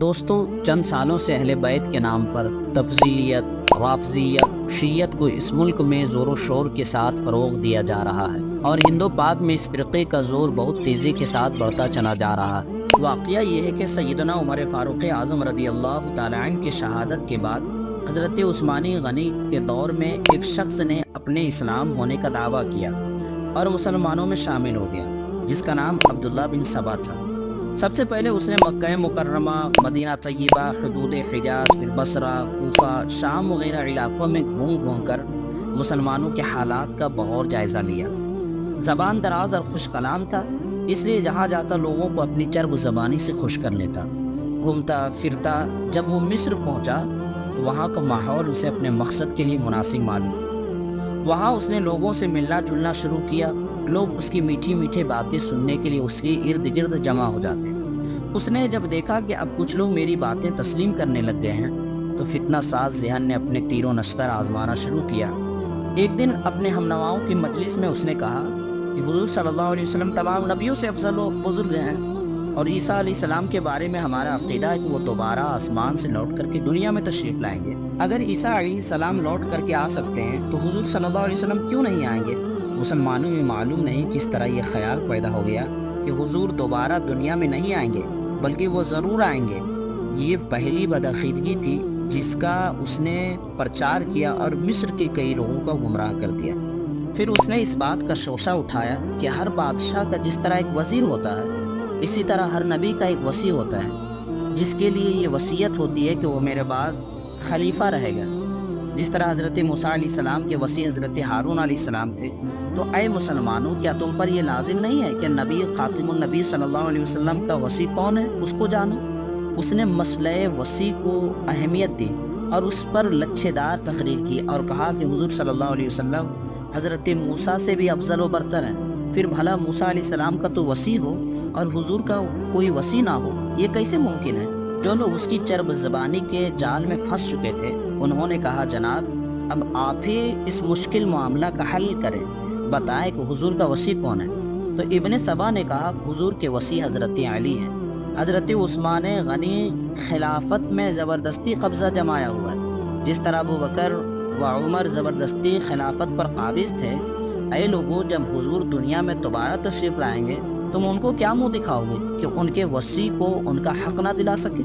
دوستوں، چند سالوں سے اہل بیت کے نام پر تفضیلیت، رافضیت، شیعت کو اس ملک میں زور و شور کے ساتھ فروغ دیا جا رہا ہے اور ہند و پاک میں اس فرقے کا زور بہت تیزی کے ساتھ بڑھتا چلا جا رہا ہے۔ واقعہ یہ ہے کہ سیدنا عمر فاروق اعظم رضی اللہ تعالیٰ عنہ کی شہادت کے بعد حضرت عثمانی غنی کے دور میں ایک شخص نے اپنے اسلام ہونے کا دعویٰ کیا اور مسلمانوں میں شامل ہو گیا، جس کا نام عبداللہ بن سبا تھا۔ سب سے پہلے اس نے مکہ مکرمہ، مدینہ طیبہ، حدود حجاز، پھر بصرہ، کوفہ، شام وغیرہ علاقوں میں گھوم گھوم کر مسلمانوں کے حالات کا بغور جائزہ لیا۔ زبان دراز اور خوش کلام تھا، اس لیے جہاں جاتا لوگوں کو اپنی چرب زبانی سے خوش کر لیتا۔ گھومتا پھرتا جب وہ مصر پہنچا تو وہاں کا ماحول اسے اپنے مقصد کے لیے مناسب معلوم۔ وہاں اس نے لوگوں سے ملنا جلنا شروع کیا۔ لوگ اس کی میٹھی میٹھی باتیں سننے کے لیے اس کے ارد گرد جمع ہو جاتے۔ اس نے جب دیکھا کہ اب کچھ لوگ میری باتیں تسلیم کرنے لگ گئے ہیں تو فتنہ ساز ذہن نے اپنے تیر و نشتر آزمانا شروع کیا۔ ایک دن اپنے ہم نواؤں کی مجلس میں اس نے کہا کہ حضور صلی اللہ علیہ وسلم تمام نبیوں سے افضل و بزرگ ہیں، اور عیسیٰ علیہ السلام کے بارے میں ہمارا عقیدہ ہے کہ وہ دوبارہ آسمان سے لوٹ کر کے دنیا میں تشریف لائیں گے۔ اگر عیسیٰ علیہ السلام لوٹ کر کے آ سکتے ہیں تو حضور صلی اللہ علیہ وسلم کیوں نہیں آئیں گے؟ مسلمانوں میں معلوم نہیں کس طرح یہ خیال پیدا ہو گیا کہ حضور دوبارہ دنیا میں نہیں آئیں گے، بلکہ وہ ضرور آئیں گے۔ یہ پہلی بدعقیدگی تھی جس کا اس نے پرچار کیا اور مصر کے کئی لوگوں کو گمراہ کر دیا۔ پھر اس نے اس بات کا شوشہ اٹھایا کہ ہر بادشاہ کا جس طرح ایک وزیر ہوتا ہے، اسی طرح ہر نبی کا ایک وصی ہوتا ہے، جس کے لیے یہ وصیت ہوتی ہے کہ وہ میرے بعد خلیفہ رہے گا۔ جس طرح حضرت موسیٰ علیہ السلام کے وصی حضرت ہارون علیہ السلام تھے، تو اے مسلمانوں، کیا تم پر یہ لازم نہیں ہے کہ نبی خاتم النبی صلی اللہ علیہ وسلم کا وصی کون ہے اس کو جانو؟ اس نے مسئلہ وصی کو اہمیت دی اور اس پر لچھے دار تقریر کی اور کہا کہ حضور صلی اللہ علیہ وسلم حضرت موسیٰ سے بھی افضل و برتر ہیں۔ پھر بھلا موسیٰ علیہ السلام کا تو وصی ہو اور حضور کا کوئی وصی نہ ہو، یہ کیسے ممکن ہے؟ جو لوگ اس کی چرب زبانی کے جال میں پھنس چکے تھے، انہوں نے کہا جناب، اب آپ ہی اس مشکل معاملہ کا حل کریں، بتائیں کہ حضور کا وصی کون ہے؟ تو ابن سبا نے کہا حضور کے وصی حضرت علی ہیں۔ حضرت عثمان غنی خلافت میں زبردستی قبضہ جمایا ہوا ہے، جس طرح ابو بکر و عمر زبردستی خلافت پر قابض تھے۔ اے لوگوں، جب حضور دنیا میں دوبارہ تشریف لائیں گے تم ان کو کیا منہ دکھاؤ گے کہ ان کے وصی کو ان کا حق نہ دلا سکے؟